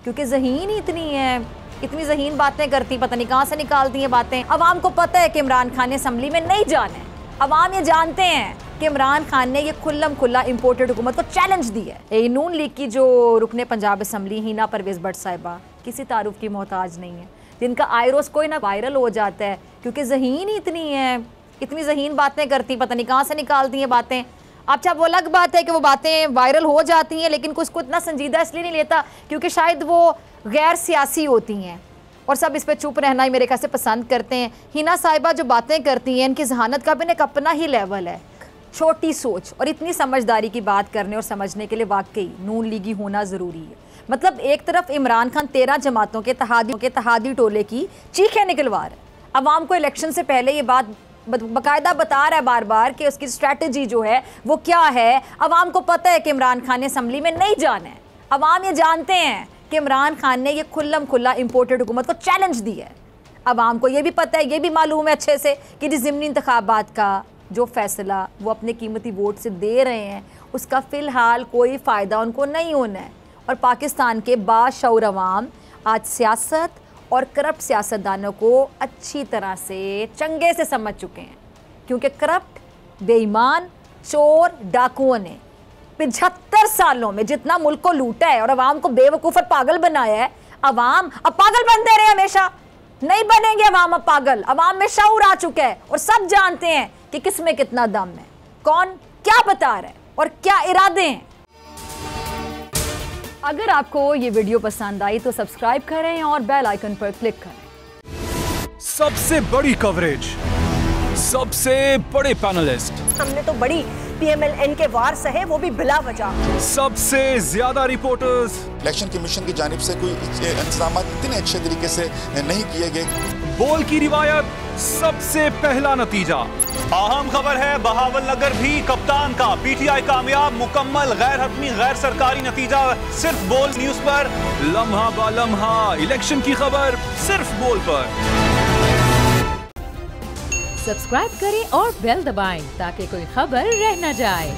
क्योंकि ज़हीन ही इतनी है, इतनी ज़हीन बातें करती, पता नहीं कहाँ से निकालती हैं बातें। अवाम को पता है कि इमरान खान ने असम्बली में नहीं जाना है, अवाम ये जानते हैं कि इमरान खान ने ये खुल्लम खुल्ला इम्पोर्टेड हुकूमत को चैलेंज दी है। नून लीग की जो रुकने पंजाब असम्बली हिना परवेज़ भट्ट साहिबा किसी तारुफ की मोहताज नहीं है, जिनका आयरोस कोई ना वायरल हो जाता है क्योंकि ज़हीन ही इतनी है, इतनी ज़हीन बातें करती, पता नहीं कहाँ से निकालती हैं बातें। अच्छा, वो अलग बात है कि वो बातें वायरल हो जाती हैं, लेकिन कुछ को इतना संजीदा इसलिए नहीं लेता क्योंकि शायद वो गैर सियासी होती हैं और सब इस पर चुप रहना ही मेरे ख्याल से पसंद करते हैं। हिना साहिबा जो बातें करती हैं, इनकी जहानत का भी एक अपना ही लेवल है। छोटी सोच और इतनी समझदारी की बात करने और समझने के लिए वाकई नून लीगी होना ज़रूरी है। मतलब एक तरफ इमरान खान 13 जमातों के तहादी टोले की चीखें निकलवा रहा है, अवाम को इलेक्शन से पहले ये बात बाकायदा बता रहा है बार बार कि उसकी स्ट्रैटेजी जो है वो क्या है। अवाम को पता है कि इमरान खान ने असम्बली में नहीं जाना है, अवाम ये जानते हैं कि इमरान खान ने ये खुल्लम खुल्ला इम्पोर्टेड हुकूमत को चैलेंज दी है। अवाम को ये भी पता है, ये भी मालूम है अच्छे से कि ज़िमनी इंतखाबात का जो फैसला वो अपने कीमती वोट से दे रहे हैं उसका फ़िलहाल कोई फ़ायदा उनको नहीं होना है। और पाकिस्तान के बाशऊर अवाम आज सियासत और करप्ट सियासतदानों को अच्छी तरह से चंगे से समझ चुके हैं, क्योंकि करप्ट, बेईमान, चोर, डाकुओं ने 75 सालों में जितना मुल्क को लूटा है और अवाम को बेवकूफ़ और पागल बनाया है, अवाम अब पागल बनते रहे, हमेशा नहीं बनेंगे अवाम अब पागल। अवाम में शऊर आ चुका है और सब जानते हैं कि किस में कितना दम है, कौन क्या बता रहा है और क्या इरादे हैं। अगर आपको ये वीडियो पसंद आई तो सब्सक्राइब करें और बेल आइकन पर क्लिक करें। सबसे बड़ी कवरेज, सबसे बड़े पैनलिस्ट, हमने तो बड़ी PMLN के वार सहे, वो भी बिला वजह। सबसे ज्यादा रिपोर्टर्स। इलेक्शन कमीशन की जानिब से कोई इंतजाम इतने अच्छे तरीके से नहीं किए गए। बोल की रिवायत, सबसे पहला नतीजा। अहम खबर है बहावल नगर भी कप्तान का, PTI कामयाब, मुकम्मल गैर हतमी गैर सरकारी नतीजा सिर्फ बोल न्यूज पर। लम्हा बा लम्हा इलेक्शन की खबर सिर्फ बोल पर। सब्सक्राइब करें और बेल दबाएं ताकि कोई खबर रह न जाए।